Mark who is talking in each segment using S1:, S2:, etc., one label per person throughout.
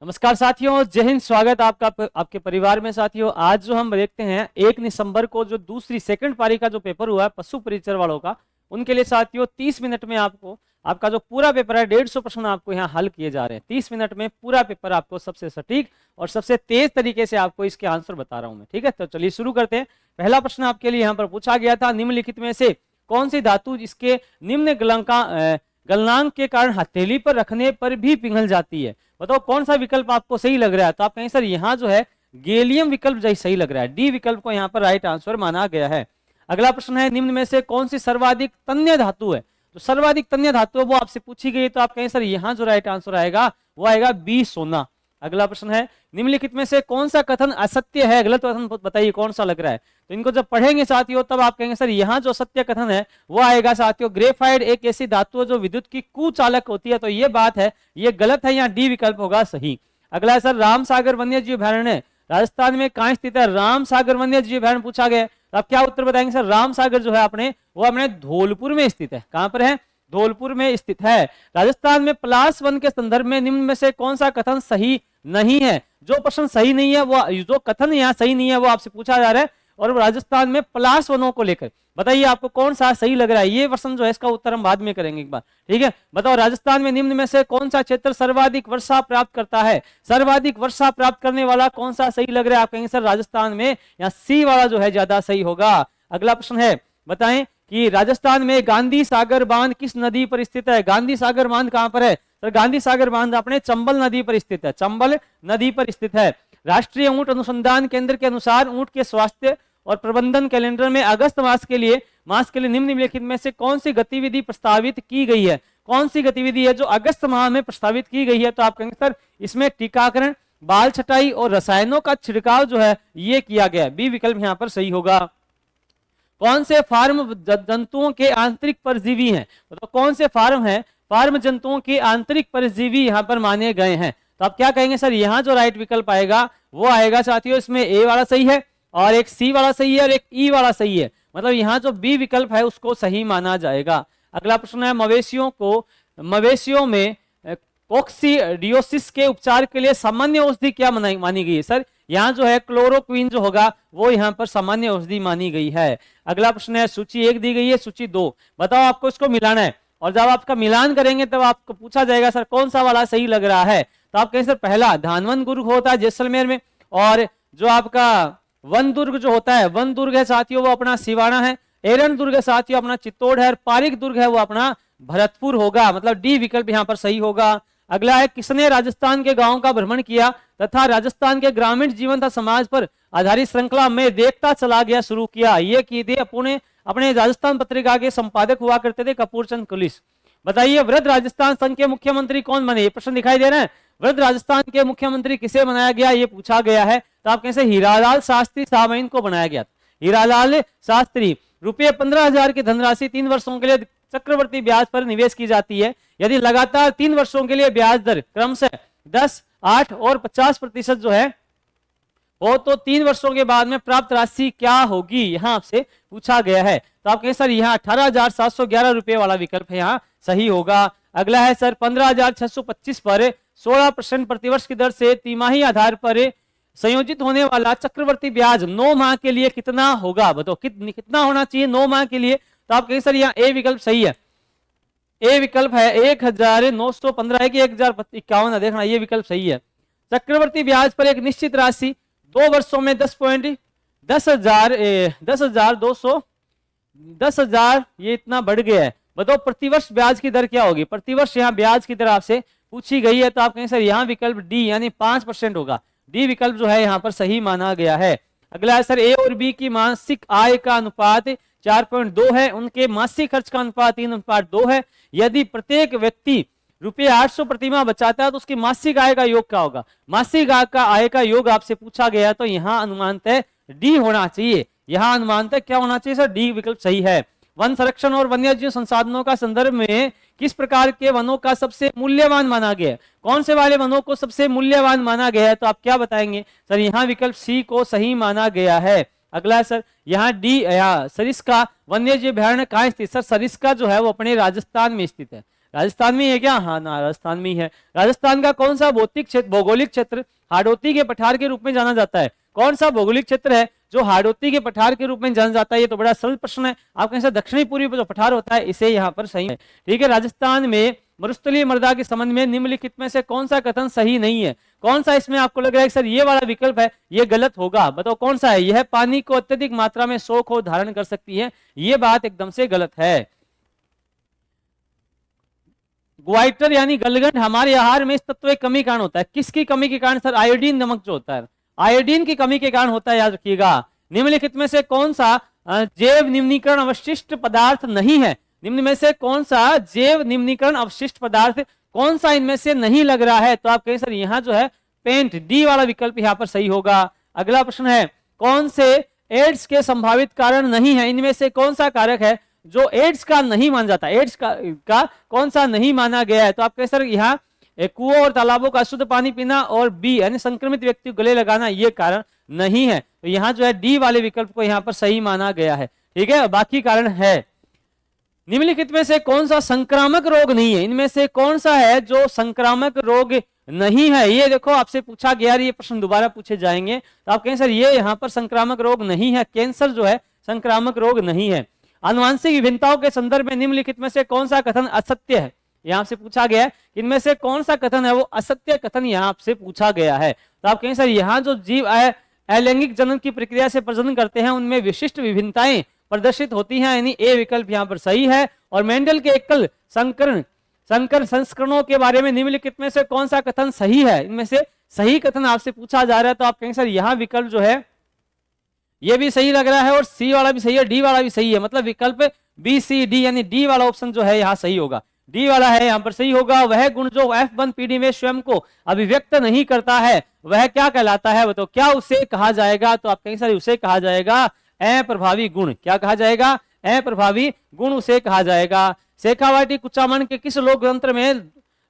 S1: नमस्कार साथियों, जय हिंद। स्वागत आपका आपके परिवार में। साथियों, आज जो हम देखते हैं 1 दिसंबर को जो दूसरी सेकंड पारी का जो पेपर हुआ है पशु परिचर वालों का, उनके लिए साथियों 30 मिनट में आपको आपका जो पूरा पेपर है 150 प्रश्न आपको यहाँ हल किए जा रहे हैं। 30 मिनट में पूरा पेपर आपको सबसे सटीक और सबसे तेज तरीके से आपको इसके आंसर बता रहा हूं मैं। ठीक है, तो चलिए शुरू करते हैं। पहला प्रश्न आपके लिए यहाँ पर पूछा गया था, निम्नलिखित में से कौन सी धातु जिसके निम्न गलनांक के कारण हथेली पर रखने पर भी पिघल जाती है? बताओ कौन सा विकल्प आपको सही लग रहा है। तो आप कहें सर यहाँ जो है गैलियम विकल्प सही लग रहा है। डी विकल्प को यहाँ पर राइट आंसर माना गया है। अगला प्रश्न है, निम्न में से कौन सी सर्वाधिक तन्य धातु है? तो सर्वाधिक तन्य धातु है वो आपसे पूछी गई, तो आप कहें सर यहाँ जो राइट आंसर आएगा वो आएगा बी, सोना। अगला प्रश्न है, निम्नलिखित में से कौन सा कथन असत्य है? गलत कथन बताइए कौन सा लग रहा है। तो इनको जब पढ़ेंगे साथियों तब आप कहेंगे सर यहाँ जो सत्य कथन है वो आएगा साथियों, ग्रेफाइट एक ऐसी धातु है जो विद्युत की कुचालक होती है। तो ये बात है, ये गलत है, यहाँ डी विकल्प होगा सही। अगला है सर, रामसागर वन्य जीव अभयारण्य राजस्थान में कहाँ स्थित है? रामसागर वन्य जीव अभयारण्य पूछा गया। तो आप क्या उत्तर बताएंगे सर? रामसागर जो है वो अपने धौलपुर में स्थित है। कहां पर है? धौलपुर में स्थित है। राजस्थान में पलाश वन के संदर्भ में निम्न में से कौन सा कथन सही नहीं है? जो प्रश्न सही नहीं है वो, जो कथन यहाँ सही नहीं है वो आपसे पूछा जा रहा है, और राजस्थान में पलाश वनों को लेकर बताइए आपको कौन सा सही लग रहा है। ये प्रश्न जो है इसका उत्तर हम बाद में करेंगे एक बार। ठीक है, बताओ राजस्थान में निम्न में से कौन सा क्षेत्र सर्वाधिक वर्षा प्राप्त करता है? सर्वाधिक वर्षा प्राप्त करने वाला कौन सा सही लग रहा है? आप कहेंगे सर राजस्थान में यहाँ सी वाला जो है ज्यादा सही होगा। अगला प्रश्न है, बताएं कि राजस्थान में गांधी सागर बांध किस नदी पर स्थित है? गांधी सागर बांध कहां पर है? तो गांधी सागर बांध अपने चंबल नदी पर स्थित है। चंबल नदी पर स्थित है। राष्ट्रीय ऊंट अनुसंधान केंद्र के अनुसार ऊंट के स्वास्थ्य और प्रबंधन कैलेंडर में अगस्त मास के लिए निम्नलिखित में से कौन सी गतिविधि प्रस्तावित की गई है? कौन सी गतिविधि है जो अगस्त माह में प्रस्तावित की गई है? तो आप कहेंगे सर इसमें टीकाकरण, बाल छटाई और रसायनों का छिड़काव जो है ये किया गया। बी विकल्प यहाँ पर सही होगा। कौन से फार्म जंतुओं के आंतरिक परजीवी हैं? तो कौन से फार्म है, फार्म जंतुओं के आंतरिक परजीवी यहाँ पर माने गए हैं? तो आप क्या कहेंगे सर? यहाँ जो राइट विकल्प आएगा वो आएगा साथियों, इसमें ए वाला सही है और एक सी वाला सही है और एक ई वाला सही है। मतलब यहाँ जो बी विकल्प है उसको सही माना जाएगा। अगला प्रश्न है, मवेशियों में कोक्सीडियोसिस के उपचार के लिए सामान्य औषधि क्या मानी गई है? सर यहाँ जो है क्लोरोक्वीन जो होगा वो यहाँ पर सामान्य औषधि मानी गई है। अगला प्रश्न है, सूची 1 दी गई है, सूची 2, बताओ आपको इसको मिलाना है, और जब आपका मिलान करेंगे तब आपको पूछा जाएगा सर कौन सा वाला सही लग रहा है। तो आप कहें सर पहला धानवन दुर्ग होता है जैसलमेर में, और जो आपका वन दुर्ग जो होता है, वन दुर्ग है साथियों वो अपना सिवाना है, एरन दुर्ग है साथियों अपना चित्तौड़ है, और पारिक दुर्ग है वो अपना भरतपुर होगा। मतलब डी विकल्प यहाँ पर सही होगा। अगला है, किसने राजस्थान के गांवों का भ्रमण किया तथा राजस्थान के ग्रामीण जीवन तथा समाज पर आधारित श्रृंखला में देखता चला गया शुरू किया? ये किए थे अपने राजस्थान पत्रिका के संपादक हुआ करते थे कपूरचंद कुलिस। बताइए वृद्ध राजस्थान संघ के मुख्यमंत्री कौन बने? ये प्रश्न दिखाई दे रहे हैं, वृद्ध राजस्थान के मुख्यमंत्री किसे बनाया गया ये पूछा गया है। तो आप कैसे? हीरालाल शास्त्री साहब इनको बनाया गया। हीरालाल शास्त्री। रुपये 15,000 की धनराशि 3 वर्षों के लिए चक्रवर्ती ब्याज पर निवेश की जाती है। यदि लगातार 3 वर्षों के लिए ब्याज दर क्रमशः 10, 8 और 50% जो है वो, तो 3 वर्षों के बाद में प्राप्त राशि क्या होगी यहाँ आपसे पूछा गया है। तो आप कहें सर यहाँ 18,711 रुपए वाला विकल्प है यहाँ सही होगा। अगला है सर, 15,625 पर 16% प्रतिवर्ष की दर से तिमाही आधार पर संयोजित होने वाला चक्रवर्ती ब्याज 9 माह के लिए कितना होगा? बताओ कितना होना चाहिए 9 माह के लिए? तो आप कहें सर यहाँ ए विकल्प सही है। ए विकल्प है 1,915 की 1,051 है, देखना ये विकल्प सही है। चक्रवर्ती ब्याज पर एक निश्चित राशि 2 वर्षों में 10,000 ये इतना बढ़ गया है। बताओ प्रतिवर्ष ब्याज की दर क्या होगी? प्रतिवर्ष यहाँ ब्याज की दर आपसे पूछी गई है। तो आप कहें सर यहाँ विकल्प डी यानी 5% होगा। डी विकल्प जो है यहाँ पर सही माना गया है। अगला है सर, ए और बी की मासिक आय का अनुपात 4.2 है, उनके मासिक खर्च का अनुपात 3:2 है। यदि प्रत्येक व्यक्ति रुपये 800 प्रतिमाह बचाता है तो उसकी मासिक आय का योग क्या होगा? मासिक आय का योग आपसे पूछा गया, तो यहाँ अनुमानतः डी होना चाहिए। यहाँ अनुमानतः क्या होना चाहिए सर? डी विकल्प सही है। वन संरक्षण और वन्यजीव संसाधनों का संदर्भ में किस प्रकार के वनों का सबसे मूल्यवान माना गया है? कौन से वाले वनों को सबसे मूल्यवान माना गया है? तो आप क्या बताएंगे सर? यहाँ विकल्प सी को सही माना गया है। अगला है सर, यहाँ डी सरिस्का वन्यजीव अभयारण्य कहाँ स्थित? सर सरिस्का जो है वो अपने राजस्थान में स्थित है। राजस्थान में है क्या? हाँ ना, राजस्थान में ही है। राजस्थान का कौन सा भौगोलिक क्षेत्र हाड़ौती के पठार के रूप में जाना जाता है? कौन सा भौगोलिक क्षेत्र है जो हाड़ौती के पठार के रूप में जाना जाता है? ये तो बड़ा सरल प्रश्न है। आप कहें दक्षिणी पूर्वी जो पठार होता है इसे यहाँ पर सही है। ठीक है, राजस्थान में मरुस्थलीय मृदा के संबंध में निम्नलिखित में से कौन सा कथन सही नहीं है? कौन सा इसमें आपको लग रहा है कि सर ये वाला विकल्प है ये गलत होगा? बताओ कौन सा है? यह पानी को अत्यधिक मात्रा में सोख और धारण कर सकती है। ये बात एकदम से गलत है। ग्वाइटर यानी गलगंड हमारे आहार में इस तत्व की कमी कारण होता है। किसकी कमी के कारण? सर आयोडीन नमक जो होता है, आयोडीन की कमी के कारण होता है, याद रखिएगा। निम्नलिखित में से कौन सा जैव निम्नीकरण अवशिष्ट पदार्थ नहीं है? निम्न में से कौन सा जैव निम्नीकरण अवशिष्ट पदार्थ, कौन सा इनमें से नहीं लग रहा है? तो आप कहें सर यहाँ जो है पेंट, डी वाला विकल्प यहाँ पर सही होगा। अगला प्रश्न है, कौन से एड्स के संभावित कारण नहीं है? इनमें से कौन सा कारक है जो एड्स का नहीं माना जाता? एड्स का कौन सा नहीं माना गया है? तो आप कहें सर यहाँ कुओं और तालाबों का अशुद्ध पानी पीना और बी यानी संक्रमित व्यक्ति को गले लगाना ये कारण नहीं है। तो यहाँ जो है डी वाले विकल्प को यहाँ पर सही माना गया है। ठीक है, बाकी कारण है। निम्नलिखित में से कौन सा संक्रामक रोग नहीं है? इनमें से कौन सा है जो संक्रामक रोग नहीं है? ये देखो आपसे पूछा गया, ये प्रश्न दोबारा पूछे जाएंगे। तो आप कहें सर ये यहाँ पर संक्रामक रोग नहीं है, कैंसर जो है संक्रामक रोग नहीं है। आनुवांशिक विभिन्नताओं के संदर्भ में निम्नलिखित में से कौन सा कथन असत्य है? यहाँ से पूछा गया है, इनमें से कौन सा कथन है वो असत्य कथन यहाँ से पूछा गया है। तो आप कहें सर यहाँ जो जीव अलैंगिक जनन की प्रक्रिया से प्रजनन करते हैं उनमें विशिष्ट विभिन्नताएं प्रदर्शित होती हैं, यानी ए विकल्प यहाँ पर सही है। और मेंडल के एकल संकर संस्करणों के बारे में निम्नलिखित में से कौन सा कथन सही है? इनमें से सही कथन आपसे पूछा जा रहा है। तो आप कहेंगे सर यहाँ विकल्प जो है ये भी सही लग रहा है और सी वाला भी सही है, डी वाला भी सही है, मतलब विकल्प बी सी डी यानी डी वाला ऑप्शन जो है यहाँ सही होगा। डी वाला है यहाँ पर सही होगा। वह गुण जो F1 पीढ़ी में स्वयं को अभिव्यक्त नहीं करता है वह क्या कहलाता है? वो तो क्या उसे कहा जाएगा? तो आप कहेंगे सर उसे कहा जाएगा अप्रभावी गुण। क्या कहा जाएगा? अप्रभावी गुण उसे कहा जाएगा। शेखावाटी कुचामन के किस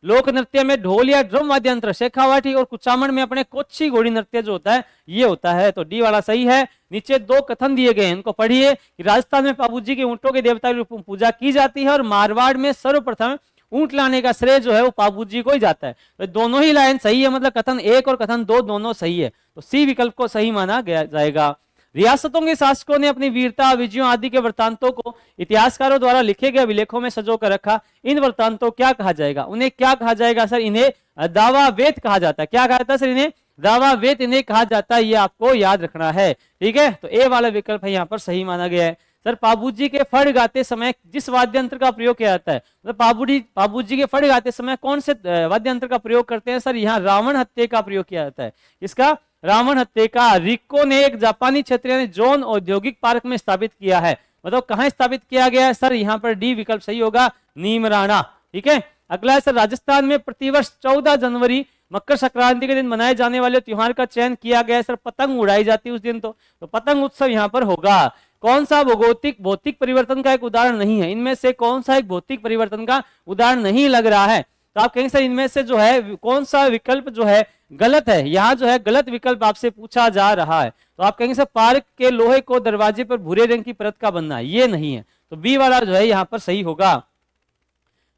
S1: लोक नृत्य में ढोल या ड्रम वाद्य यंत्र? शेखावाटी और कुचामन में अपने कोच्ची घोड़ी नृत्य जो होता है ये होता है। तो डी वाला सही है। नीचे दो कथन दिए गए हैं, इनको पढ़िए कि राजस्थान में पाबूजी के ऊंटों के देवता के रूप में पूजा की जाती है और मारवाड़ में सर्वप्रथम ऊंट लाने का श्रेय जो है वो पाबूजी को ही जाता है। तो दोनों ही लाइन सही है, मतलब कथन 1 और कथन 2 दोनों सही है। तो सी विकल्प को सही माना गया जाएगा। रियासतों के शासकों ने अपनी वीरता विजयों आदि के वृत्तांतों को इतिहासकारों द्वारा लिखे गए अभिलेखों में संजो कर रखा। इन वृत्तांतों क्या कहा जाएगा? उन्हें क्या कहा जाएगा सर? इन्हें दावा वेद कहा जाता है। क्या कहा जाता है सर? इन्हें दावा वेद इन्हें कहा जाता है, ये आपको याद रखना है। ठीक है, तो ए वाला विकल्प है यहाँ पर सही माना गया है। सर पाबूजी के फड़ गाते समय जिस वाद्य यंत्र का प्रयोग किया जाता है, मतलब पाबूजी के फड़ गाते समय कौन से वाद्य यंत्र का प्रयोग करते हैं? सर यहाँ रावण हत्थे का प्रयोग किया जाता है। इसका रावण हत्थे का रिक्को ने एक जापानी क्षेत्र जोन औद्योगिक पार्क में स्थापित किया है। मतलब कहां स्थापित किया गया है? सर यहाँ पर डी विकल्प सही होगा, नीमराणा। ठीक है, अगला है सर राजस्थान में प्रतिवर्ष 14 जनवरी मकर संक्रांति के दिन मनाए जाने वाले त्योहार का चयन किया गया है। सर पतंग उड़ाई जाती है उस दिन, तो पतंग उत्सव यहाँ पर होगा। कौन सा भौतिक परिवर्तन का एक उदाहरण नहीं है? इनमें से कौन सा एक भौतिक परिवर्तन का उदाहरण नहीं लग रहा है? तो आप कहेंगे सर इनमें से जो है कौन सा विकल्प जो है गलत है? यहाँ जो है गलत विकल्प आपसे पूछा जा रहा है। तो आप कहेंगे सर पार्क के लोहे को दरवाजे पर भूरे रंग की परत का बनना, ये नहीं है। तो बी वाला जो है यहाँ पर सही होगा।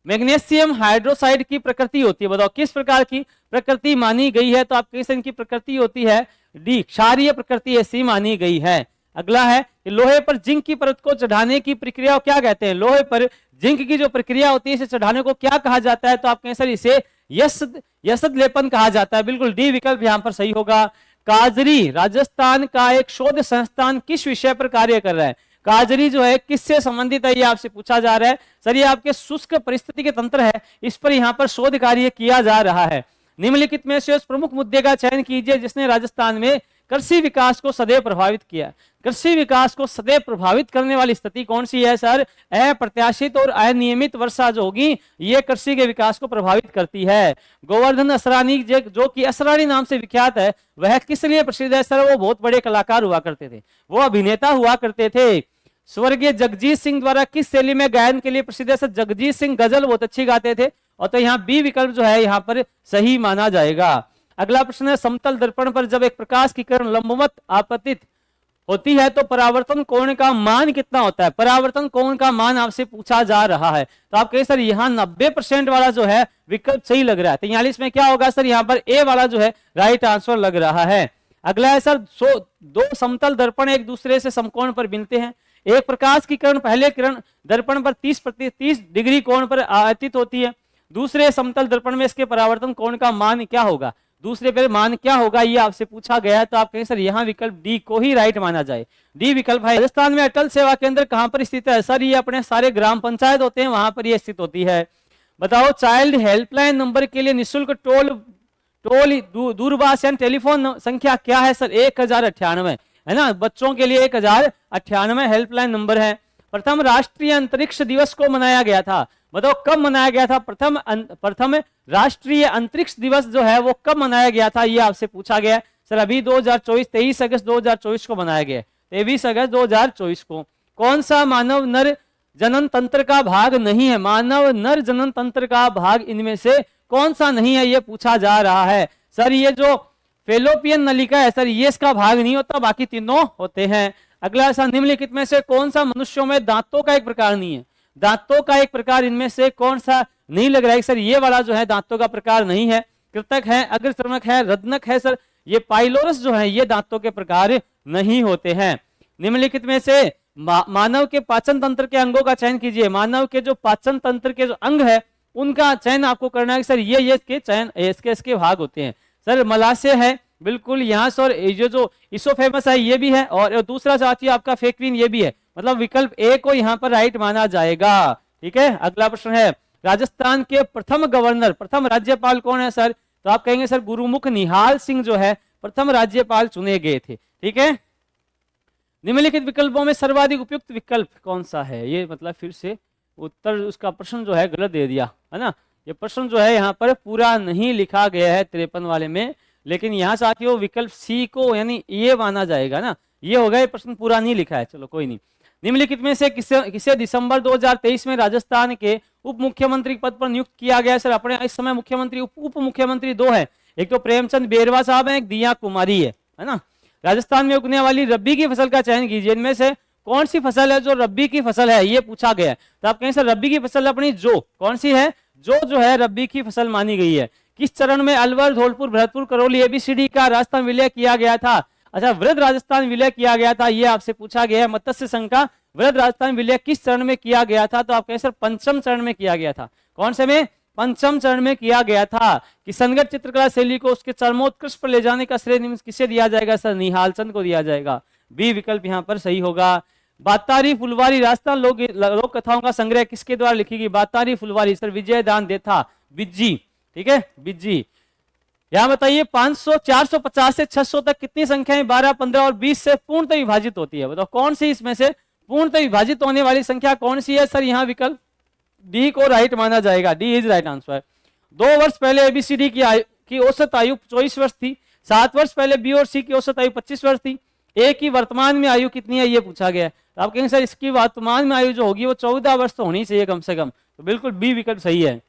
S1: मैग्नीशियम हाइड्रोक्साइड की प्रकृति होती है, बताओ किस प्रकार की प्रकृति मानी गई है? तो आप कहेंगे सर इनकी प्रकृति होती है डी, क्षारीय प्रकृति ऐसी मानी गई है। अगला है कि लोहे पर जिंक की परत को चढ़ाने की प्रक्रिया क्या कहते हैं? लोहे पर जिंक की जो प्रक्रिया होती है इसे चढ़ाने को क्या कहा जाता है? तो आप कहें सर इसे यसद लेपन कहा जाता है। बिल्कुल डी विकल्प यहाँ पर सही होगा। काजरी राजस्थान का एक शोध संस्थान किस विषय पर कार्य कर रहा है? काजरी जो है किससे संबंधित है ये आपसे पूछा जा रहा है। सर ये आपके शुष्क परिस्थिति के तंत्र है, इस पर यहाँ पर शोध कार्य किया जा रहा है। निम्नलिखित में से उस प्रमुख मुद्दे का चयन कीजिए जिसने राजस्थान में कृषि विकास को सदैव प्रभावित किया। कृषि विकास को सदैव प्रभावित करने वाली स्थिति कौन सी है? सर अप्रत्याशित और अनियमित वर्षा जो होगी ये कृषि के विकास को प्रभावित करती है। गोवर्धन असरानी जो कि असरानी नाम से विख्यात है, वह किस लिए प्रसिद्ध है? सर वो बहुत बड़े कलाकार हुआ करते थे, वो अभिनेता हुआ करते थे। स्वर्गीय जगजीत सिंह द्वारा किस शैली में गायन के लिए प्रसिद्ध है? सर जगजीत सिंह गजल बहुत अच्छी गाते थे। और तो यहाँ बी विकल्प जो है यहाँ पर सही माना जाएगा। अगला प्रश्न है समतल दर्पण पर जब एक प्रकाश की किरण लंबवत आपतित होती है तो परावर्तन कोण का मान कितना होता है, परावर्तन कोण का मान आपसे पूछा जा रहा है। तो आप कहें सर यहाँ 90% वाला जो है विकल्प सही लग रहा है, 43 में क्या होगा सर, यहाँ पर ए वाला जो है राइट आंसर लग रहा है। अगला है सर, दो समतल दर्पण एक दूसरे से समकोण पर मिलते हैं। एक प्रकाश की किरण पहले किरण दर्पण पर 30 डिग्री कोण पर आयतित होती है, दूसरे समतल दर्पण में इसके परावर्तन कोण का मान क्या होगा, दूसरे पे मान क्या होगा, ये आपसे पूछा गया है। तो आप कहें सर यहाँ विकल्प डी को ही राइट माना जाए, डी विकल्प है। राजस्थान में अटल सेवा केंद्र कहां पर स्थित है, सर ये अपने सारे ग्राम पंचायत होते हैं वहां पर ये स्थित होती है। बताओ चाइल्ड हेल्पलाइन नंबर के लिए निःशुल्क टोल दूरभाष टेलीफोन संख्या क्या है, सर 1098 है ना, बच्चों के लिए 1098 हेल्पलाइन नंबर है। प्रथम राष्ट्रीय अंतरिक्ष दिवस को मनाया गया था, बताओ कब मनाया गया था, प्रथम राष्ट्रीय अंतरिक्ष दिवस जो है वो कब मनाया गया था, ये आपसे पूछा गया है। सर अभी 2024 23 अगस्त 2024 को मनाया गया, 23 अगस्त 2024 को। कौन सा मानव नर जनन तंत्र का भाग नहीं है, मानव नर जनन तंत्र का भाग इनमें से कौन सा नहीं है, ये पूछा जा रहा है। सर ये जो फेलोपियन नलिका है सर ये इसका भाग नहीं होता, बाकी तीनों होते हैं। अगला ऐसा निम्नलिखित में से कौन सा मनुष्यों में दांतों का एक प्रकार नहीं है, दांतों का एक प्रकार इनमें से कौन सा नहीं लग रहा है, सर ये वाला जो है दांतों का प्रकार नहीं है। कृतक है, अग्रश्रवणक है, रत्नक है, सर ये पाइलोरस जो है ये दांतों के प्रकार नहीं होते हैं। निम्नलिखित में से मानव के पाचन तंत्र के अंगों का चयन कीजिए, मानव के जो पाचन तंत्र के जो अंग है उनका चयन आपको करना है। सर ये इसके चयन इसके भाग होते हैं। सर मलाशय है बिल्कुल यहाँ से, और ये जो इसोफेमस है ये भी है, और दूसरा साथियों आपका फेक्विन ये भी है, मतलब विकल्प ए को यहाँ पर राइट माना जाएगा। ठीक है, अगला प्रश्न है राजस्थान के प्रथम गवर्नर प्रथम राज्यपाल कौन है सर, तो आप कहेंगे सर गुरुमुख निहाल सिंह जो है प्रथम राज्यपाल चुने गए थे। ठीक है, निम्नलिखित विकल्पों में सर्वाधिक उपयुक्त विकल्प कौन सा है, ये मतलब फिर से उत्तर उसका प्रश्न जो है गलत दे दिया है ना, ये प्रश्न जो है यहाँ पर पूरा नहीं लिखा गया है 53 वाले में, लेकिन यहाँ साथियों विकल्प सी को यानी ये माना जाएगा ना, ये हो गया, प्रश्न पूरा नहीं लिखा है, चलो कोई नहीं। निम्नलिखित में से किसे दिसंबर 2023 में राजस्थान के उप मुख्यमंत्री पद पर नियुक्त किया गया, सर अपने इस समय मुख्यमंत्री उप मुख्यमंत्री दो है, एक तो प्रेमचंद बेरवा साहब है, एक दिया कुमारी है ना। राजस्थान में उगने वाली रब्बी की फसल का चयन कीजिए, इनमें से कौन सी फसल है जो रब्बी की फसल है, ये पूछा गया है। तो आप कहें सर रब्बी की फसल अपनी जो कौन सी है, जो है रब्बी की फसल मानी गई है। किस चरण में अलवर धौलपुर भरतपुर करौली एबीसीडी का राजस्थान विलय किया गया था, अच्छा वृद्ध राजस्थान विलय किया गया था, ये आपसे पूछा गया है। मत्स्य संघ का वृद्ध राजस्थान विलय किस चरण में किया गया था, तो आप कहें सर पंचम चरण में किया गया था, कौन से में, पंचम चरण में किया गया था। किशनगढ़ चित्रकला शैली को उसके चरमोत्कृष्ट पर ले जाने का श्रेय किसे दिया जाएगा, सर निहाल चंद को दिया जाएगा, बी विकल्प यहाँ पर सही होगा। बातारी फुलवारी राजस्थान लोक कथाओं का संग्रह किसके द्वारा लिखी गई, बातारी फुलवारी, सर विजय दान देथा बिज्जी। ठीक है, बिज्जी। यहाँ बताइए 500 450 से 600 तक कितनी संख्याएं 12 15 और 20 से पूर्णतः विभाजित होती है, बताओ कौन सी इसमें से पूर्णतः विभाजित होने वाली संख्या कौन सी है, सर यहाँ विकल्प डी को राइट माना जाएगा, डी इज राइट आंसर। 2 वर्ष पहले एबीसीडी की औसत आयु 24 वर्ष थी, 7 वर्ष पहले बी और सी की औसत आयु 25 वर्ष थी, ए की वर्तमान में आयु कितनी है ये पूछा गया है। तो आप कहेंगे सर इसकी वर्तमान में आयु जो होगी वो 14 वर्ष तो होनी चाहिए कम से कम, तो बिल्कुल बी विकल्प सही है।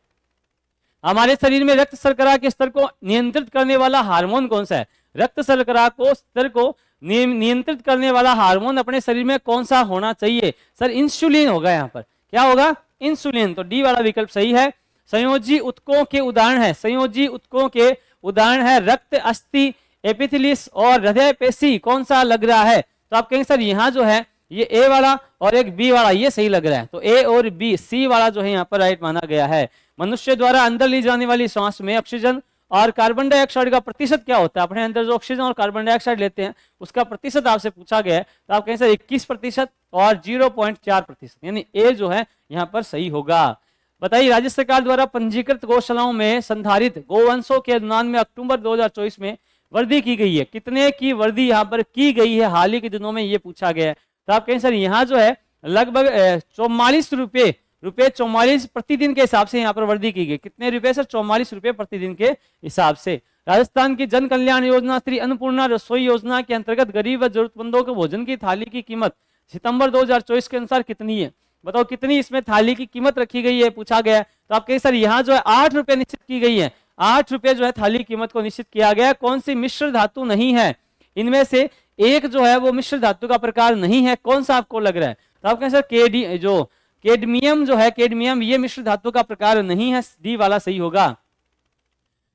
S1: हमारे शरीर में रक्त शर्करा के स्तर को नियंत्रित करने वाला हार्मोन कौन सा है, रक्त शर्करा को स्तर को नियंत्रित करने वाला हार्मोन अपने शरीर में कौन सा होना चाहिए, सर इंसुलिन होगा, यहाँ पर क्या होगा, इंसुलिन, तो डी वाला विकल्प सही है। संयोजी उत्कों के उदाहरण है, संयोजी उत्कों के उदाहरण है रक्त, अस्थि, एपिथेलिस और हृदय पेशी, कौन सा लग रहा है, तो आप कहेंगे सर यहाँ जो है ये ए वाला और एक बी वाला ये सही लग रहा है, तो ए और बी, सी वाला जो है यहाँ पर राइट माना गया है। मनुष्य द्वारा अंदर ली जाने वाली सांस में ऑक्सीजन और कार्बन डाइऑक्साइड का प्रतिशत क्या होता है, अपने अंदर जो ऑक्सीजन और कार्बन डाइऑक्साइड लेते हैं उसका प्रतिशत आपसे पूछा गया है, तो आप कहें सर 21% और 0.4%, यानी ए जो है यहाँ पर सही होगा। बताइए राज्य सरकार द्वारा पंजीकृत गौशालाओं में संधारित गोवंशों के अनुदान में अक्टूबर 2024 में वृद्धि की गई है, कितने की वृद्धि यहाँ पर की गई है हाल ही के दिनों में, ये पूछा गया है। तो आप कहें सर यहाँ जो है लगभग 44 रुपए 44 प्रतिदिन के हिसाब से यहाँ पर वृद्धि की गई, कितने रुपए सर, 44 रुपए प्रतिदिन के हिसाब से। राजस्थान की जन कल्याण योजना श्री अन्नपूर्णा रसोई योजना के अंतर्गत गरीब व जरूरतमंदों के भोजन की थाली की कीमत सितंबर 2024 के अनुसार कितनी है, बताओ कितनी इसमें थाली की कीमत रखी गई है, पूछा गया है। तो आप कहें सर यहाँ जो है 8 रुपए निश्चित की गई है, 8 रुपए जो है थाली कीमत को निश्चित किया गया है। कौन सी मिश्र धातु नहीं है, इनमें से एक जो है वो मिश्र धातु का प्रकार नहीं है, कौन सा आपको लग रहा है? तो आप कहें सर कैडमियम जो है, कैडमियम ये मिश्र धातु का प्रकार नहीं है, डी वाला सही होगा।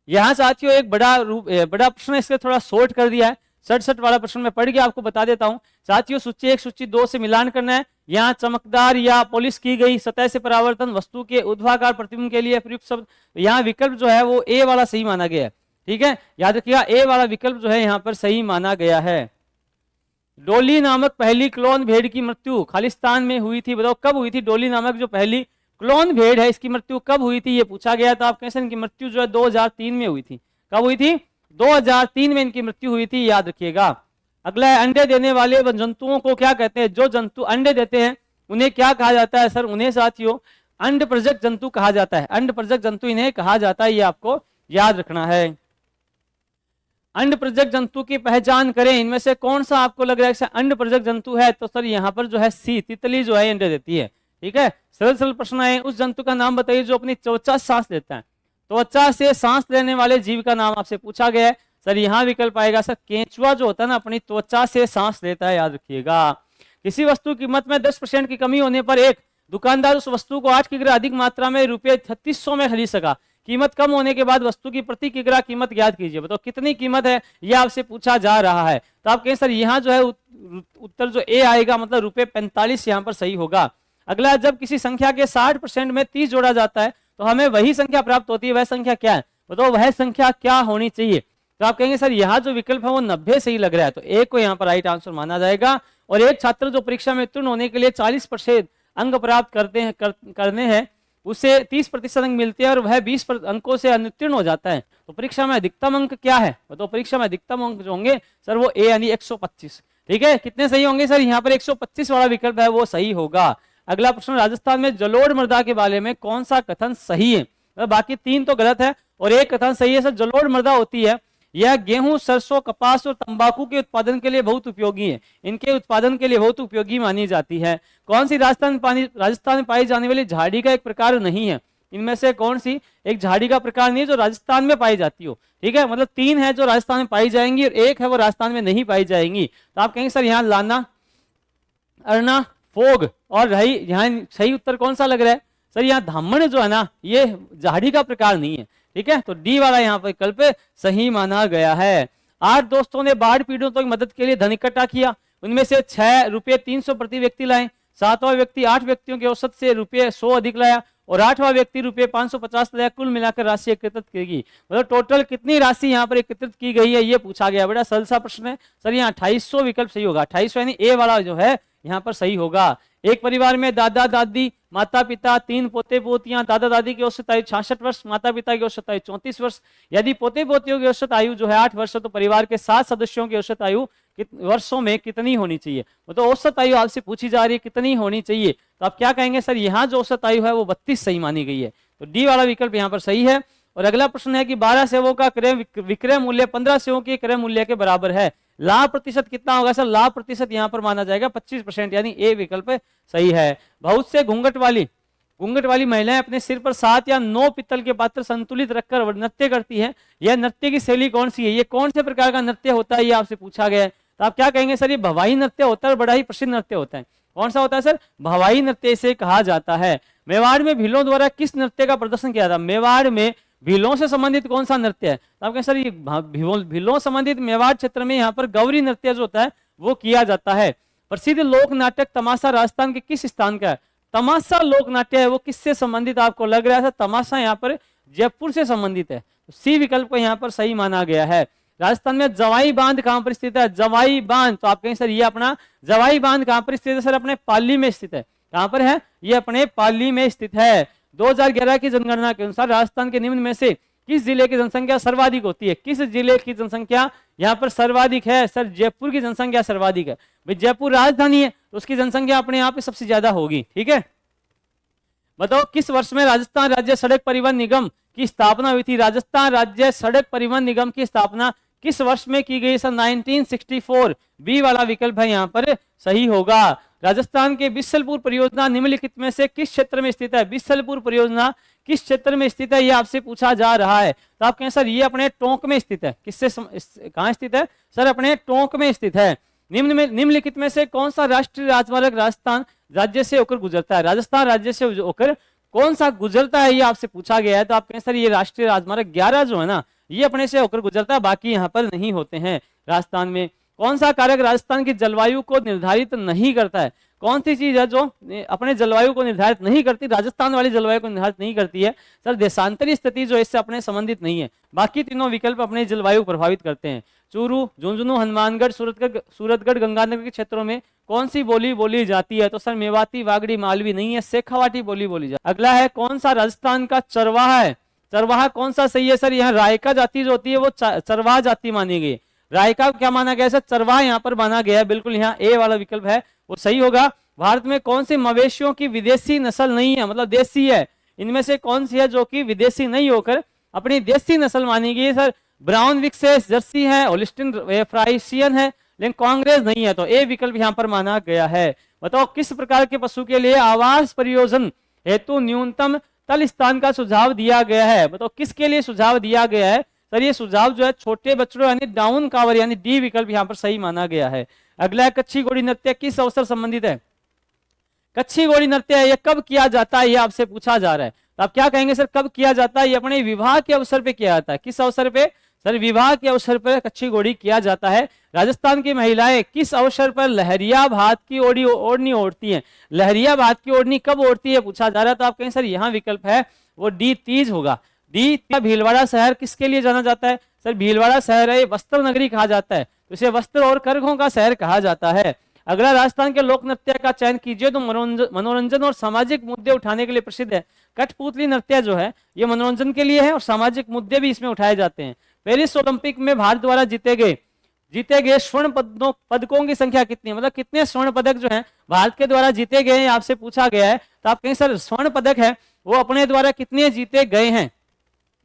S1: यहां साथियों एक बड़ा प्रश्न है, इसके थोड़ा शॉर्ट कर दिया है, 67 वाला प्रश्न मैं पढ़ के आपको बता देता हूं। साथियों सूची 1 सूची 2 से मिलान करना है। यहाँ चमकदार या पॉलिश की गई सतह से परावर्तन वस्तु के ऊर्ध्वाधर प्रतिबिंब के लिए प्रयुक्त शब्द, यहाँ विकल्प जो है वो ए वाला सही माना गया है। ठीक है, याद रखिएगा ए वाला विकल्प जो है यहाँ पर सही माना गया है। डोली नामक पहली क्लोन भेड़ की मृत्यु खालिस्तान में हुई थी, बताओ कब हुई थी? डोली नामक जो पहली क्लोन भेड़ है इसकी मृत्यु कब हुई थी, ये पूछा गया था। आप कैसे, इनकी मृत्यु जो है 2003 में हुई थी। कब हुई थी? 2003 में इनकी मृत्यु हुई थी, याद रखिएगा। अगला है अंडे देने वाले जंतुओं को क्या कहते हैं? जो जंतु अंडे देते हैं उन्हें क्या कहा जाता है? सर उन्हें साथियों अंड प्रजक जंतु कहा जाता है। अंड प्रजक जंतु इन्हें कहा जाता है, ये आपको याद रखना है। अंड प्रजक जंतु की पहचान करें, इनमें से कौन सा आपको लग रहा है अंड प्रजक जंतु है? तो सर यहाँ पर जो है सी, तितली जो है अंडे देती है। ठीक है, सरल सरल प्रश्न है। उस जंतु का नाम बताइए जो अपनी त्वचा से सांस लेता है। त्वचा से सांस लेने वाले जीव का नाम आपसे पूछा गया है। सर यहाँ विकल्प आएगा सर केंचुआ जो होता है ना, अपनी त्वचा से सांस लेता है, याद रखिएगा। किसी वस्तु की कीमत में 10% की कमी होने पर एक दुकानदार उस वस्तु को 8 किग्रा अधिक मात्रा में रुपये 3600 में खरीद सका। कीमत कम होने के बाद वस्तु की प्रति किग्रा कीमत ज्ञात कीजिए। बताओ कितनी कीमत है, यह आपसे पूछा जा रहा है। तो आप कहें सर यहाँ जो है उत्तर जो ए आएगा, मतलब रुपये 45 यहाँ पर सही होगा। अगला, जब किसी संख्या के 60% में 30 जोड़ा जाता है तो हमें वही संख्या प्राप्त होती है, वह संख्या क्या है? बताओ वह संख्या क्या होनी चाहिए? तो आप कहेंगे सर यहाँ जो विकल्प है वो 90 सही लग रहा है, तो ए को यहाँ पर राइट आंसर माना जाएगा। और एक छात्र जो परीक्षा में उत्तीर्ण होने के लिए 40% अंक प्राप्त करने हैं उसे 30% अंक मिलते हैं और वह 20 अंकों से अनुत्तीर्ण हो जाता है, तो परीक्षा में अधिकतम अंक क्या है? तो परीक्षा में अधिकतम अंक जो होंगे सर वो ए यानी 125। ठीक है, कितने सही होंगे सर? यहाँ पर 125 वाला विकल्प है वो सही होगा। अगला प्रश्न, राजस्थान में जलोढ़ मृदा के बारे में कौन सा कथन सही है? तो बाकी 3 तो गलत है और एक कथन सही है। सर जलोढ़ मृदा होती है, यह गेहूं, सरसों, कपास और तंबाकू के उत्पादन के लिए बहुत उपयोगी है, इनके उत्पादन के लिए बहुत उपयोगी मानी जाती है। कौन सी राजस्थान में पाई जाने वाली झाड़ी का एक प्रकार नहीं है? इनमें से कौन सी एक झाड़ी का प्रकार नहीं है जो राजस्थान में पाई जाती हो? ठीक है, मतलब 3 है जो राजस्थान में पाई जाएंगी और एक है वो राजस्थान में नहीं पाई जाएंगी। तो आप कहेंगे सर यहाँ लाना, अरना, फोग और रही, यहाँ सही उत्तर कौन सा लग रहा है? सर यहाँ धामण जो है ना ये झाड़ी का प्रकार नहीं है। ठीक है, तो डी वाला यहाँ पर विकल्प सही माना गया है। 8 दोस्तों ने बाढ़ पीड़ितों की मदद के लिए धन इकट्ठा किया, उनमें से 6 रुपये 300 प्रति व्यक्ति लाए। 7वां व्यक्ति 8 व्यक्तियों के औसत से रुपये 100 अधिक लाया और 8वां व्यक्ति रुपये 550 लाया। कुल मिलाकर राशि एकत्रित की, मतलब टोटल कितनी राशि यहाँ पर एकत्रित की गई है ये पूछा गया। बड़ा सरल सा प्रश्न है सर, यहाँ 2800 विकल्प सही होगा। 2800 यानी ए वाला जो है यहाँ पर सही होगा। एक परिवार में दादा दादी, माता पिता, 3 पोते पोतियां, दादा दादी की औसत आयु 66 वर्ष, माता पिता की औसत आयु 34 वर्ष। यदि पोते पोतियों की औसत आयु जो है 8 वर्ष है तो परिवार के 7 सदस्यों की औसत आयु वर्षों में कितनी होनी चाहिए? तो औसत आयु आपसे पूछी जा रही है कितनी होनी चाहिए, तो आप क्या कहेंगे सर यहाँ जो औसत आयु है वो 32 सही मानी गई है, तो डी वाला विकल्प यहाँ पर सही है। और अगला प्रश्न है कि 12 सेवों का क्रय विक्रय मूल्य 15 सेवों के क्रय मूल्य के बराबर है, लाभ प्रतिशत कितना होगा? सर लाभ प्रतिशत यहाँ पर माना जाएगा 25%, यानी ए विकल्प सही है। बहुत से घूंघट वाली महिलाएं अपने सिर पर 7 या 9 पित्तल के पात्र संतुलित रखकर नृत्य करती हैं, यह नृत्य की शैली कौन सी है? ये कौन से प्रकार का नृत्य होता है, ये आपसे पूछा गया है। तो आप क्या कहेंगे सर ये भवाई नृत्य होता है, बड़ा ही प्रसिद्ध नृत्य होता है। कौन सा होता है सर? भवाई नृत्य इसे कहा जाता है। मेवाड़ में भीलों द्वारा किस नृत्य का प्रदर्शन किया था? मेवाड़ में भीलों से संबंधित कौन सा नृत्य है? तो आप कहें सर ये भीलों संबंधित मेवाड़ क्षेत्र में यहाँ पर गौरी नृत्य जो होता है वो किया जाता है। प्रसिद्ध लोक नाटक तमाशा राजस्थान के किस स्थान का है? तमाशा लोक नाट्य है वो किससे संबंधित आपको लग रहा है? तमाशा यहाँ पर जयपुर से संबंधित है, सी विकल्प को यहाँ पर सही माना गया है। राजस्थान में जवाई बांध कहां पर स्थित है? जवाई बांध, तो आप कहें सर ये अपना जवाई बांध कहां पर स्थित है? सर अपने पाली में स्थित है। कहां पर है? ये अपने पाली में स्थित है। 2011 की जनगणना के अनुसार राजस्थान के निम्न में से किस जिले की जनसंख्या सर्वाधिक होती है? किस जिले की जनसंख्या यहाँ पर सर्वाधिक है? सर जयपुर की जनसंख्या सर्वाधिक है। भाई जयपुर राजधानी है तो उसकी जनसंख्या अपने यहाँ पे सबसे ज्यादा होगी। ठीक है, बताओ किस वर्ष में राजस्थान राज्य सड़क परिवहन निगम की स्थापना हुई थी? राजस्थान राज्य सड़क परिवहन निगम की स्थापना किस वर्ष में की गई? सर 1964, बी वाला विकल्प है यहाँ पर सही होगा। राजस्थान के बिसलपुर परियोजना निम्नलिखित में से किस क्षेत्र में स्थित है? बिसलपुर परियोजना किस क्षेत्र में स्थित है ये आपसे पूछा जा रहा है। तो आप कहें सर ये अपने टोंक में स्थित है। किससे कहां स्थित है? सर अपने टोंक में स्थित है। निम्नलिखित में से कौन सा राष्ट्रीय राजमार्ग राजस्थान राज्य से होकर गुजरता है? राजस्थान राज्य से होकर कौन सा गुजरता है, ये आपसे पूछा गया है। तो आप कहें सर ये राष्ट्रीय राजमार्ग 11 जो है ना, ये अपने से होकर गुजरता है, बाकी यहाँ पर नहीं होते हैं राजस्थान में। कौन सा कारक राजस्थान की जलवायु को निर्धारित नहीं करता है? कौन सी चीज है जो अपने जलवायु को निर्धारित नहीं करती, राजस्थान वाली जलवायु को निर्धारित नहीं करती है? सर देशांतरी स्थिति जो इससे अपने संबंधित नहीं है, बाकी तीनों विकल्प अपने जलवायु प्रभावित करते हैं। चूरू, झुंझुनू, हनुमानगढ़, सूरतगढ़, गंगानगर के क्षेत्रों में कौन सी बोली बोली जाती है? तो सर मेवाती, वागड़ी, मालवी नहीं है, शेखावाटी बोली बोली जाती है। अगला है कौन सा राजस्थान का चरवाहा है? चरवाहा कौन सा सही है? सर यहाँ रायका जाति जो होती है वो चरवाहा जाति मानी गई। रायका क्या माना गया सर? चरवाहा यहाँ पर माना गया है, बिल्कुल यहाँ ए वाला विकल्प है वो सही होगा। भारत में कौन सी मवेशियों की विदेशी नस्ल नहीं है, मतलब देसी है? इनमें से कौन सी है जो कि विदेशी नहीं होकर अपनी देसी नस्ल मानी गई है? सर ब्राउन विक्सेस, जर्सी है, होल्स्टीन फ्राइसियन है, लेकिन कांग्रेस नहीं है, तो ए विकल्प यहाँ पर माना गया है। बताओ किस प्रकार के पशु के लिए आवास परियोजन हेतु न्यूनतम तल स्थान का सुझाव दिया गया है? बताओ किसके लिए सुझाव दिया गया है? सर ये सुझाव जो है छोटे बछड़ों यानी डाउन कावर यानी डी विकल्प यहाँ पर सही माना गया है। अगला है कच्छी घोड़ी नृत्य किस अवसर संबंधित है? कच्छी घोड़ी नृत्य है ये कब किया जाता है, ये आपसे पूछा जा रहा है। तो आप क्या कहेंगे सर कब किया जाता है? ये अपने विवाह के अवसर पे किया जाता है। किस अवसर पे? सर विवाह के अवसर पर कच्छी घोड़ी किया जाता है। राजस्थान की महिलाएं किस अवसर पर लहरिया भात की ओढ़नी ओढ़ती हैं? लहरिया भात की ओढ़नी कब ओढ़ती है पूछा जा रहा है। तो आप कहें सर यहाँ विकल्प है वो डी तीज होगा। डी भीलवाड़ा शहर किसके लिए जाना जाता है? सर भीलवाड़ा शहर है वस्त्र नगरी कहा जाता है, तो इसे वस्त्र और करघों का शहर कहा जाता है। अगला राजस्थान के लोक नृत्य का चयन कीजिए तो मनोरंजन और सामाजिक मुद्दे उठाने के लिए प्रसिद्ध है। कठपुतली नृत्य जो है ये मनोरंजन के लिए है और सामाजिक मुद्दे भी इसमें उठाए जाते हैं। पेरिस ओलंपिक में भारत द्वारा जीते गए स्वर्ण पदकों की संख्या कितनी है? मतलब कितने स्वर्ण पदक जो है भारत के द्वारा जीते गए हैं आपसे पूछा गया है। तो आप कहें सर स्वर्ण पदक है वो अपने द्वारा कितने जीते गए हैं?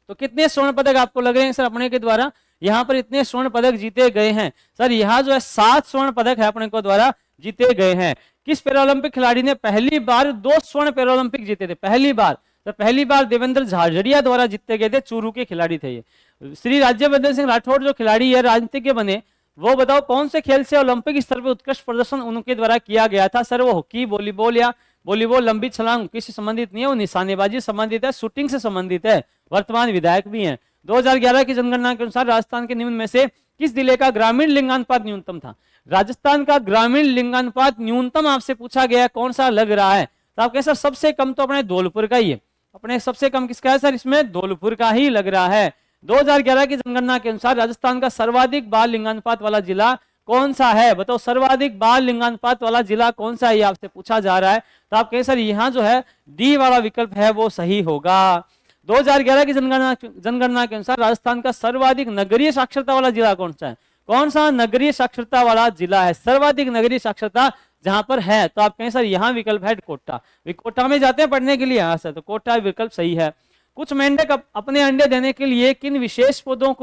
S1: तो कितने स्वर्ण पदक आपको लग रहे हैं सर अपने के द्वारा यहाँ पर इतने स्वर्ण पदक जीते गए हैं? सर यहाँ जो है 7 स्वर्ण पदक है अपने को द्वारा जीते गए हैं। किस पैरालंपिक खिलाड़ी ने पहली बार 2 स्वर्ण पैरालंपिक जीते थे? पहली बार, तो पहली बार देवेंद्र झाझड़िया द्वारा जीते गए थे, चूरू के खिलाड़ी थे ये। श्री राज्यवर्धन सिंह राठौड़ जो खिलाड़ी है राजनीतिज्ञ बने, वो बताओ कौन से खेल से ओलंपिक स्तर पर उत्कृष्ट प्रदर्शन उनके द्वारा किया गया था? सर वो हॉकी, वॉलीबॉल या वॉलीबॉल लंबी छलांग किससे संबंधित नहीं है, वो निशानेबाजी संबंधित है, शूटिंग से संबंधित है, वर्तमान विधायक भी हैं। 2011 की जनगणना के अनुसार राजस्थान के निम्न में से किस जिले का ग्रामीण लिंगानुपात न्यूनतम था? राजस्थान का ग्रामीण लिंगानुपात न्यूनतम आपसे पूछा गया कौन सा लग रहा है? तो आप कहें सर सबसे कम तो अपने धौलपुर का ही है। अपने सबसे कम किसका है सर? इसमें धौलपुर का ही लग रहा है। 2011 की जनगणना के अनुसार राजस्थान का सर्वाधिक बाल लिंगानुपात वाला जिला कौन सा है? बताओ सर्वाधिक बाल लिंगानुपात वाला जिला कौन सा है, ये आपसे पूछा जा रहा है। तो आप कहें सर यहाँ जो है डी वाला विकल्प है वो सही होगा। 2011 की जनगणना के अनुसार राजस्थान का सर्वाधिक नगरीय साक्षरता वाला जिला कौन सा है? कौन सा नगरीय साक्षरता वाला जिला है सर्वाधिक नगरीय साक्षरता जहां पर है? तो आप कहें सर यहाँ विकल्प है कोटा। कोटा में जाते हैं पढ़ने के लिए यहाँ से, तो कोटा विकल्प सही है। कुछ मेंढक अपने अंडे देने के लिए किन विशेष पौधों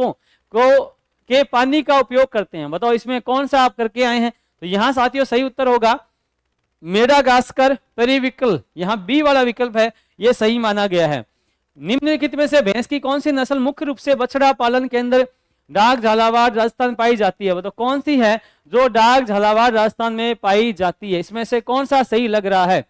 S1: के पानी का उपयोग करते हैं? बताओ इसमें कौन सा आप करके आए हैं? तो यहाँ साथियों सही उत्तर होगा मेडागास्कर पेरिविकल, यहाँ बी वाला विकल्प है ये सही माना गया है। निम्नलिखित में से भैंस की कौन सी नस्ल मुख्य रूप से बछड़ा पालन के अंदर डाक झालावाड़ राजस्थान पाई जाती है? बताओ कौन सी है जो डाक झालावाड़ राजस्थान में पाई जाती है? इसमें से कौन सा सही लग रहा है?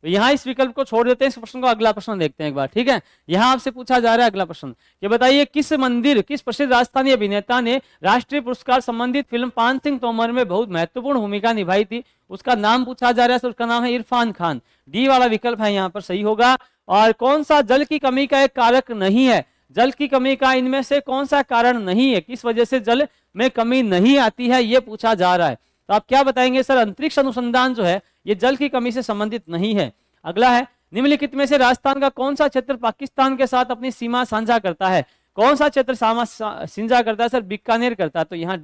S1: तो यहाँ इस विकल्प को छोड़ देते हैं, इस प्रश्न को अगला प्रश्न देखते हैं एक बार, ठीक है। यहाँ आपसे पूछा जा रहा है अगला प्रश्न, ये बताइए किस प्रसिद्ध राजस्थानी अभिनेता ने राष्ट्रीय पुरस्कार संबंधित फिल्म पान सिंह तोमर में बहुत महत्वपूर्ण भूमिका निभाई थी? उसका नाम पूछा जा रहा है, उसका नाम है इरफान खान। डी वाला विकल्प है यहाँ पर सही होगा। और कौन सा जल की कमी का एक कारक नहीं है? जल की कमी का इनमें से कौन सा कारण नहीं है? किस वजह से जल में कमी नहीं आती है ये पूछा जा रहा है। तो आप क्या बताएंगे सर? अंतरिक्ष अनुसंधान जो है ये जल की कमी से संबंधित नहीं है। अगला है निम्नलिखित में से राजस्थान का कौन सा क्षेत्र पाकिस्तान के साथ अपनी सीमा साझा करता है? कौन सा क्षेत्र साझा करता है सर? बीकानेर करता है, तो यहाँ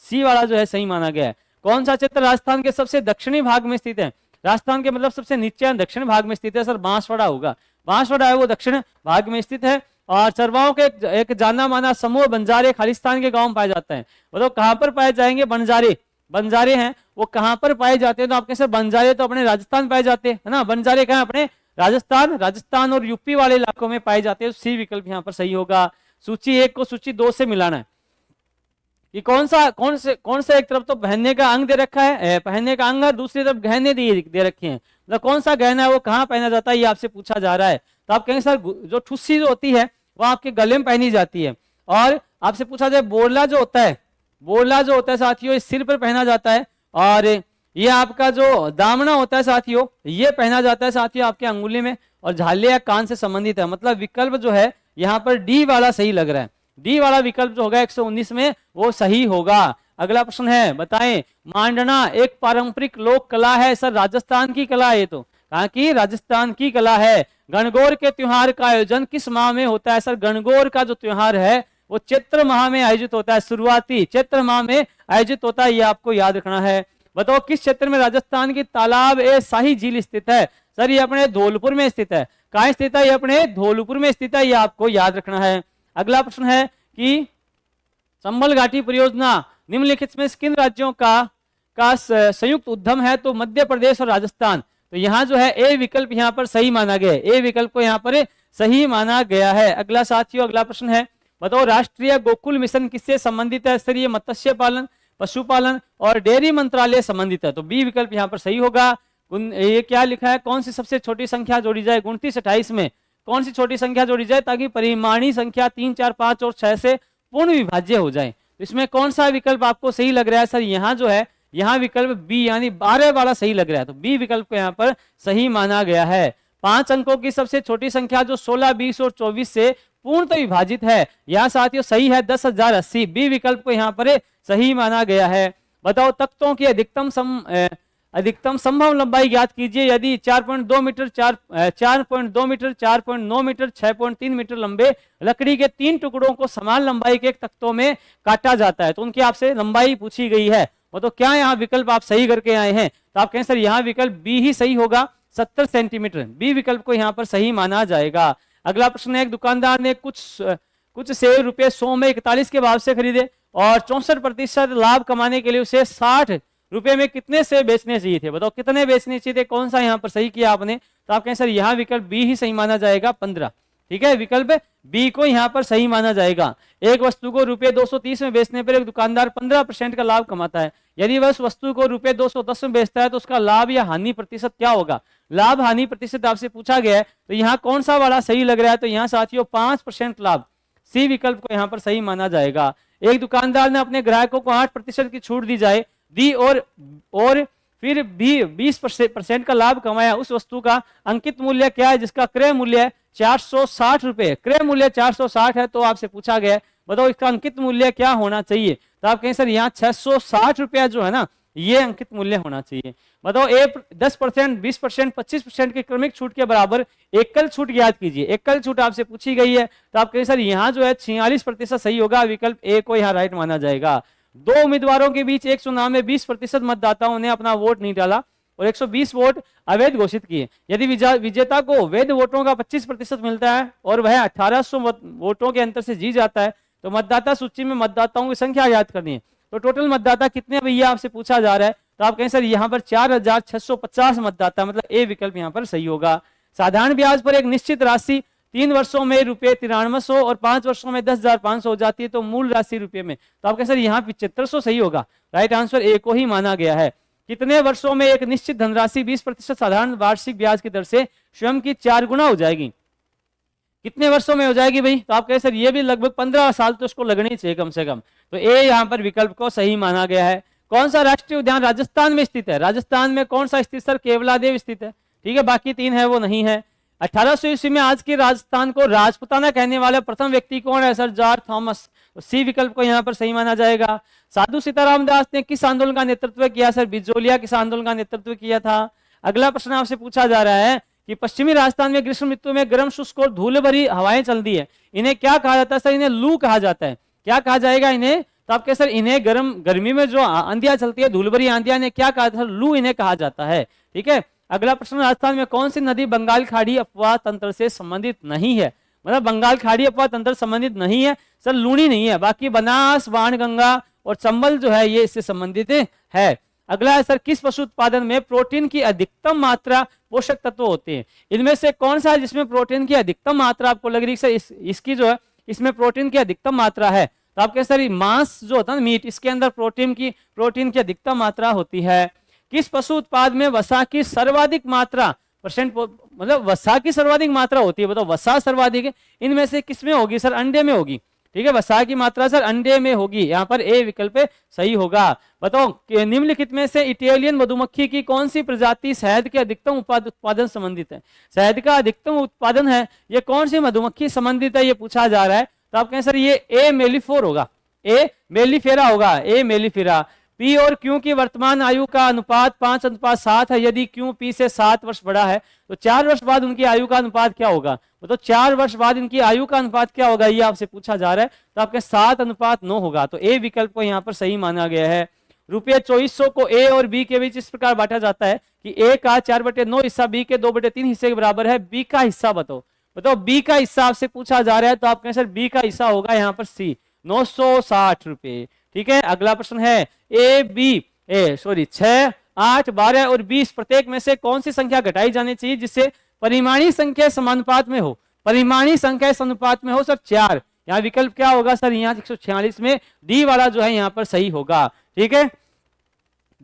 S1: सी वाला जो है सही माना गया है। कौन सा क्षेत्र राजस्थान के सबसे दक्षिणी भाग में स्थित है? राजस्थान के मतलब सबसे नीचे दक्षिण भाग में स्थित है सर, बांसवाड़ा होगा। बांसवाड़ा है वो दक्षिण भाग में स्थित है। और चरवाहों के एक जाना माना समूह बंजारे खालिस्तान के गांव में पाए जाते हैं। वो कहाँ पर पाए जाएंगे? बंजारे हैं वो कहाँ पर पाए जाते हैं? तो आप कैसे बंजारे तो अपने राजस्थान पाए जाते हैं, है ना। बंजारे कहाँ? अपने राजस्थान और यूपी वाले इलाकों में पाए जाते हैं। सी विकल्प यहाँ पर सही होगा। सूची 1 को सूची 2 से मिलाना है। कि कौन सा एक तरफ तो पहनने का अंग दे रखा है, पहनने का अंग, दूसरी तरफ गहने दे रखे हैं, मतलब कौन सा गहना है वो कहाँ पहना जाता है ये आपसे पूछा जा रहा है। तो आप कहेंगे सर जो ठुस्सी जो होती है वो आपके गले में पहनी जाती है, और आपसे पूछा जाए बोरला जो होता है, बोरला जो होता है साथियों इस सिर पर पहना जाता है, और ये आपका जो दामना होता है साथियों ये पहना जाता है साथियों आपके अंगुली में, और झाले या कान से संबंधित है। मतलब विकल्प जो है यहाँ पर डी वाला सही लग रहा है, डी वाला विकल्प जो होगा 119 में वो सही होगा। अगला प्रश्न है, बताएं मांडना एक पारंपरिक लोक कला है। सर राजस्थान की कला है, ये तो कहा कि राजस्थान की कला है। गणगौर के त्योहार का आयोजन किस माह में होता है? सर गणगौर का जो त्योहार है वो चैत्र माह में आयोजित होता है, शुरुआती चैत्र माह में आयोजित होता है, ये आपको याद रखना है। बताओ किस क्षेत्र में राजस्थान की तालाब ए शाही झील स्थित है? सर ये अपने धौलपुर में स्थित है। कहाँ स्थित है? ये अपने धौलपुर में स्थित है, ये आपको याद रखना है। अगला प्रश्न है कि संबल घाटी परियोजना निम्नलिखित में किन राज्यों का संयुक्त उद्यम है? तो मध्य प्रदेश और राजस्थान। तो यहाँ जो है ए विकल्प यहाँ पर सही माना गया है, ए विकल्प को यहाँ पर सही माना गया है। अगला साथियों अगला प्रश्न है, बताओ राष्ट्रीय गोकुल मिशन किससे संबंधित है? सर ये मत्स्य पालन, पशुपालन और डेयरी मंत्रालय संबंधित है, तो बी विकल्प यहाँ पर सही होगा। ये क्या लिखा है, कौन सी सबसे छोटी संख्या जोड़ी जाए 29 28 में? कौन सी छोटी संख्या जोड़ी जाए ताकि परिमाणी संख्या 3 4 5 और 6 से पूर्ण विभाज्य हो जाए? तो इसमें कौन सा विकल्प आपको सही लग रहा है? सर यहाँ जो है यहाँ विकल्प बी यानी 12 वाला सही लग रहा है, तो बी विकल्प को यहाँ पर सही माना गया है। 5 अंकों की सबसे छोटी संख्या जो 16 20 और 24 से पूर्णतः विभाजित है, यह साथियों सही है 10,080, बी विकल्प को यहाँ पर सही माना गया है। बताओ तख्तों की अधिकतम संभव लंबाई ज्ञात कीजिए। यदि 4.2 मीटर 4.2 मीटर 4.9 मीटर 6.3 मीटर लंबे लकड़ी के 3 टुकड़ों को समान लंबाई के तख्तों में काटा जाता है, तो उनकी आपसे लंबाई पूछी गई है। तो क्या यहाँ विकल्प आप सही करके आए हैं? तो आप कहें सर यहाँ विकल्प बी ही सही होगा, 70 सेंटीमीटर, बी विकल्प को यहाँ पर सही माना जाएगा। अगला प्रश्न है, एक दुकानदार ने कुछ सेब रुपये 100 में 41 के भाव से खरीदे और 64% लाभ कमाने के लिए उसे 60 रुपए में कितने सेब बेचने चाहिए थे? बताओ कितने बेचने चाहिए थे, कौन सा यहाँ पर सही किया आपने? तो आप कहें सर यहाँ विकल्प बी ही सही माना जाएगा, 15। ठीक है, विकल्प बी को यहाँ पर सही माना जाएगा। एक वस्तु को रुपये 230 में बेचने पर एक दुकानदार 15% का लाभ कमाता है। यदि वह उस वस्तु को रुपये 210 में बेचता है तो उसका लाभ या हानि प्रतिशत क्या होगा? लाभ हानि प्रतिशत आपसे पूछा गया है, तो यहाँ कौन सा वाला सही लग रहा है? तो यहाँ साथियों 5% लाभ, सी विकल्प को यहाँ पर सही माना जाएगा। एक दुकानदार ने अपने ग्राहकों को 8% की छूट दी और फिर भी 20% का लाभ कमाया। उस वस्तु का अंकित मूल्य क्या है जिसका क्रय मूल्य है 460 रुपए? क्रय मूल्य 460 है, तो आपसे पूछा गया है बताओ इसका अंकित मूल्य क्या होना चाहिए? तो आप कहें सर यहाँ 660 रुपया जो है ना ये अंकित मूल्य होना चाहिए। बताओ 10%, 20%, 25% की क्रमिक छूट के बराबर एकल छूट ज्ञात कीजिए। एकल छूट आपसे पूछी गई है, तो आप कहें सर यहाँ जो है 46% सही होगा, विकल्प ए को यहाँ राइट माना जाएगा। 2 उम्मीदवारों के बीच एक चुनाव में 20% मतदाताओं ने अपना वोट नहीं डाला और 120 वोट अवैध घोषित किए। यदि विजेता को वैध वोटों का 25% मिलता है और वह 1800 वोटों के अंतर से जीत जाता है, तो मतदाता सूची में मतदाताओं की संख्या ज्ञात करनी है। तो टोटल मतदाता कितने भैया आपसे पूछा जा रहा है? तो आप कहें सर यहाँ पर 4650 मतदाता, मतलब ए विकल्प यहाँ पर सही होगा। साधारण ब्याज पर एक निश्चित राशि 3 वर्षों में रुपये 9300 और 5 वर्षों में 10,500 हो जाती है, तो मूल राशि रुपये में, तो आप कहें सर यहाँ 7500 सही होगा। राइट आंसर ए को ही माना गया है। कितने वर्षों में एक निश्चित धनराशि 20% साधारण वार्षिक ब्याज की दर से स्वयं की 4 गुना हो जाएगी? कितने वर्षों में हो जाएगी भाई? तो आप कहें सर ये भी लगभग 15 साल तो उसको लगनी चाहिए कम से कम, तो ए यहाँ पर विकल्प को सही माना गया है। कौन सा राष्ट्रीय उद्यान राजस्थान में स्थित है? राजस्थान में कौन सा स्थित? सर केवलादेव स्थित है। ठीक है, बाकी 3 है वो नहीं है। 1800 ईस्वी में आज के राजस्थान को राजपुताना कहने वाले प्रथम व्यक्ति कौन है? सर जॉर्ज थॉमस, सी विकल्प को यहाँ पर सही माना जाएगा। साधु सीताराम दास ने किस आंदोलन का नेतृत्व किया? सर बिजोलिया किस आंदोलन का नेतृत्व किया था? अगला प्रश्न आपसे पूछा जा रहा है कि पश्चिमी राजस्थान में ग्रीष्म ऋतु में गर्म शुष्क और धूल भरी हवाएं चलती है, इन्हें क्या कहा जाता है? सर इन्हें लू कहा जाता है। क्या कहा जाएगा इन्हें? तो आपके सर इन्हें गर्मी में जो आंधियां चलती है, धूल भरी आंधियां, ने क्या कहा था? लू इन्हें कहा जाता है। ठीक है, अगला प्रश्न, राजस्थान में कौन सी नदी बंगाल खाड़ी अपवाह तंत्र से संबंधित नहीं है? मतलब बंगाल खाड़ी अपवाह तंत्र संबंधित नहीं है सर, लूणी नहीं है, बाकी बनास, बाणगंगा और चंबल जो है ये इससे संबंधित है। अगला है सर, किस पशु उत्पादन में प्रोटीन की अधिकतम मात्रा पोषक तत्व होते हैं? इनमें से कौन सा है जिसमें प्रोटीन की अधिकतम मात्रा आपको लग रही है सर इसकी जो है इसमें प्रोटीन की अधिकतम मात्रा है? तो आपके सर मांस जो होता है ना, मीट, इसके अंदर प्रोटीन की अधिकतम मात्रा होती है। किस पशु उत्पाद में वसा की सर्वाधिक मात्रा मतलब वसा की सर्वाधिक मात्रा होती है, बताओ वसा सर्वाधिक है, इनमें से किसमें होगी सर? अंडे में होगी। ठीक है, वसा की मात्रा सर अंडे में होगी, यहाँ पर ए विकल्प सही होगा। बताओ कि निम्नलिखित में से इटालियन मधुमक्खी की कौन सी प्रजाति शहद के अधिकतम उत्पादन संबंधित है? शहद का अधिकतम उत्पादन है, ये कौन सी मधुमक्खी संबंधित है, ये पूछा जा रहा है। तो आप कहें सर ये ए मेलिफोर होगा, ए मेलिफेरा होगा, ए मेलिफेरा। पी और क्यू की वर्तमान आयु का अनुपात 5:7 है। यदि क्यू पी से 7 वर्ष बड़ा है तो 4 वर्ष बाद उनकी आयु का अनुपात क्या होगा? तो 4 वर्ष बाद इनकी आयु का अनुपात क्या होगा, ये आपसे पूछा जा रहा है। तो आपके 7:9 होगा, तो ए विकल्प को यहाँ पर सही माना गया है। रुपये 2400 को ए और बी के बीच इस प्रकार बांटा जाता है कि ए का 4/9 हिस्सा बी के 2/3 हिस्से के बराबर है। बी का हिस्सा बताओ बी का हिस्सा आपसे पूछा जा रहा है, तो आप कहें सर बी का हिस्सा होगा यहाँ पर सी, 960 रुपए। ठीक है, अगला प्रश्न है ए बी 6, 8, 12 और 20 प्रत्येक में से कौन सी संख्या घटाई जानी चाहिए जिससे परिमाणी संख्या समानुपात में हो? परिमाणी संख्या समानुपात में हो सर 4। यहाँ विकल्प क्या होगा सर? यहाँ 146 में डी वाला जो है यहाँ पर सही होगा। ठीक है,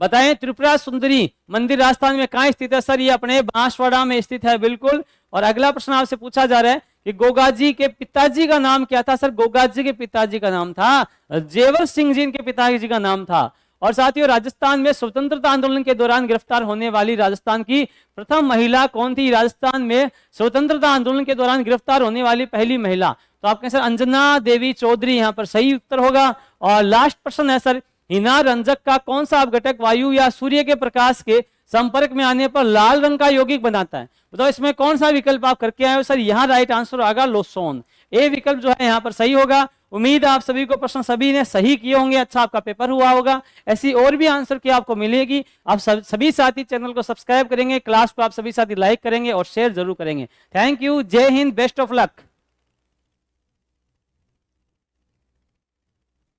S1: बताएं त्रिपुरा सुंदरी मंदिर राजस्थान में कहाँ स्थित है? सर ये अपने बांसवाड़ा में स्थित है, बिल्कुल। और अगला प्रश्न आपसे पूछा जा रहा है कि गोगाजी के पिताजी का नाम क्या था? सर गोगाजी के पिताजी का नाम था जेवर सिंह जी, इनके पिताजी का नाम था। और साथियों राजस्थान में स्वतंत्रता आंदोलन के दौरान गिरफ्तार होने वाली राजस्थान की प्रथम महिला कौन थी? राजस्थान में स्वतंत्रता आंदोलन के दौरान गिरफ्तार होने वाली पहली महिला, तो आप कहें सर अंजना देवी चौधरी, यहाँ पर सही उत्तर होगा। और लास्ट प्रश्न है सर हिना रंजक का कौन सा अपघटक वायु या सूर्य के प्रकाश के संपर्क में आने पर लाल रंग का यौगिक बनाता है? बताओ इसमें कौन सा विकल्प आप करके आए हो? सर यहाँ राइट आंसर आएगा लोसोन, ए विकल्प जो है यहाँ पर सही होगा। उम्मीद है आप सभी को प्रश्न सभी ने सही किए होंगे, अच्छा आपका पेपर हुआ होगा। ऐसी और भी आंसर की आपको मिलेगी। आप सभी साथी चैनल को सब्सक्राइब करेंगे, क्लास को आप सभी साथी लाइक करेंगे और शेयर जरूर करेंगे। थैंक यू, जय हिंद, बेस्ट ऑफ लक।